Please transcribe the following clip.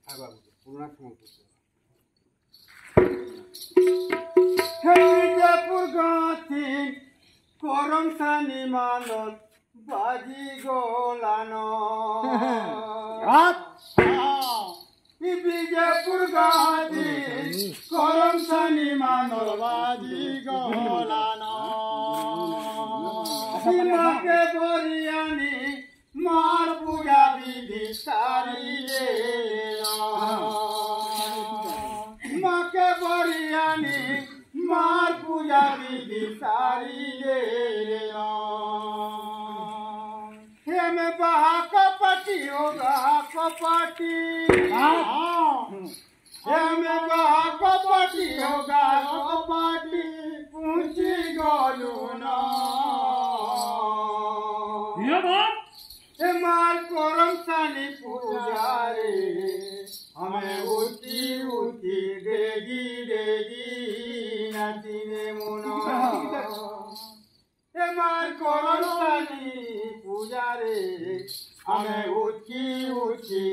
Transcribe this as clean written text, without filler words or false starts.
पूर्ण विजयपुर गाथी करम सानी मानत बाजी गोलानो विजयपुर गाथी करम सानी मानत बाजी गोलानो सीमा के बोरियानी मार पूजा विधि सारी ले माँ के बोरियानी मार पूजा विधि सारी ले में बहा कपटी होगा कपटी में बहा कपटी होगा कपटी पूछी गोलू ना मार करम सानी पूजा रे हमें ऊँची ऊँची देगी नाचीने मुनो मार करम सानी पूजा रे हमें ऊँची ऊँची